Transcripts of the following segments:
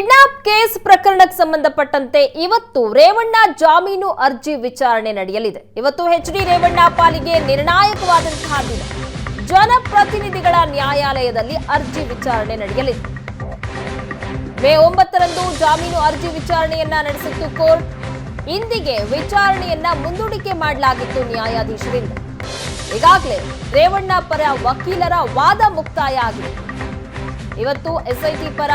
Kidnap case ಪ್ರಕರಣಕ್ಕೆ ಸಂಬಂಧಪಟ್ಟಂತೆ ಇವತ್ತು ರೇವಣ್ಣ ಜಾಮೀನು ಅರ್ಜಿ ವಿಚಾರಣೆ ನಡೆಯಲಿದೆ. ಇವತ್ತು ಎಚ್.ಡಿ. ರೇವಣ್ಣ ಪಾಲಿಗೆ ನಿರ್ಣಾಯಕವಾದಂತಹ ದಿನ. ಜನಪ್ರತಿನಿಧಿಗಳ ನ್ಯಾಯಾಲಯದಲ್ಲಿ ಅರ್ಜಿ ವಿಚಾರಣೆ ನಡೆಯಲಿದೆ. ಮೇ 9ರಂದು ಜಾಮೀನು ಅರ್ಜಿ ವಿಚಾರಣೆಯನ್ನ ನಡೆಸಿತ್ತು ಕೋರ್ಟ್. ಇಂದಿಗೆ ವಿಚಾರಣೆಯನ್ನ ಮುಂದೂಡಿಕೆ ಮಾಡಲಾಗಿತ್ತು ನ್ಯಾಯಾಧೀಶರಿಂದ. ಈಗಾಗಲೇ ರೇವಣ್ಣ ಪರ ವಕೀಲರ ವಾದ ಮುಕ್ತಾಯ ಆಗಿದೆ. ಇವತ್ತು ಎಸ್ಐಟಿ ಪರ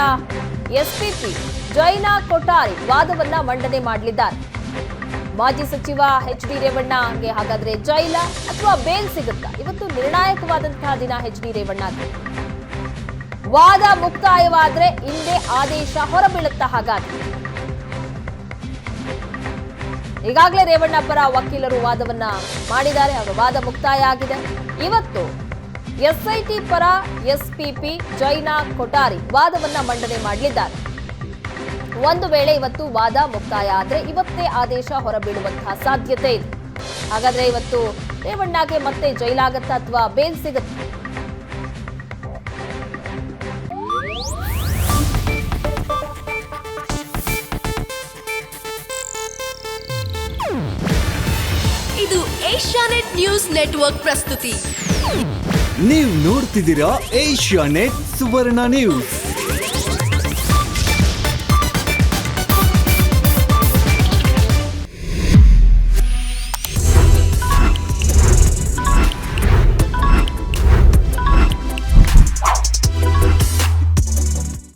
ಎಸ್ಪಿಪಿ ಜೈನಾ ಕೊಠಾರಿ ವಾದವನ್ನ ಮಂಡನೆ ಮಾಡಲಿದ್ದಾರೆ. ಮಾಜಿ ಸಚಿವ ಎಚ್.ಡಿ. ರೇವಣ್ಣಗೆ ಹಾಗಾದ್ರೆ ಜೈಲ ಅಥವಾ ಬೇಲ್ ಸಿಗುತ್ತಾ? ಇವತ್ತು ನಿರ್ಣಾಯಕವಾದಂತಹ ದಿನ ಎಚ್.ಡಿ. ರೇವಣ್ಣಗೆ. ವಾದ ಮುಕ್ತಾಯವಾದ್ರೆ ಹಿಂದೆ ಆದೇಶ ಹೊರಬೀಳುತ್ತಾ? ಹಾಗಾದ್ರೆ ಈಗಾಗಲೇ ರೇವಣ್ಣ ಪರ ವಕೀಲರು ವಾದವನ್ನ ಮಾಡಿದ್ದಾರೆ. ಅವರ ವಾದ ಮುಕ್ತಾಯ ಆಗಿದೆ. ಇವತ್ತು ಎಸ್ಐಟಿ ಪರ ಎಸ್ಪಿಪಿ ಜೈನಾ ಕೊಠಾರಿ ವಾದವನ್ನ ಮಂಡನೆ ಮಾಡಲಿದ್ದಾರೆ. ಒಂದು ವೇಳೆ ಇವತ್ತು ವಾದ ಮುಕ್ತಾಯ ಆದ್ರೆ ಇವತ್ತೇ ಆದೇಶ ಹೊರಬೀಳುವಂತಹ ಸಾಧ್ಯತೆ ಇದೆ. ಹಾಗಾದ್ರೆ ಇವತ್ತು ರೇವಣ್ಣಗೆ ಮತ್ತೆ ಜೈಲಾಗತ್ತಾ ಅಥವಾ ಬೇಲ್ ಸಿಗುತ್ತೆ? ಇದು ಏಷ್ಯಾನೆಟ್ ನ್ಯೂಸ್ ನೆಟ್ವರ್ಕ್ ಪ್ರಸ್ತುತಿ. ನೀವು ನೋಡ್ತಿದ್ದೀರಾ ಏಷ್ಯಾನೆಟ್ ಸುವರ್ಣ ನ್ಯೂಸ್.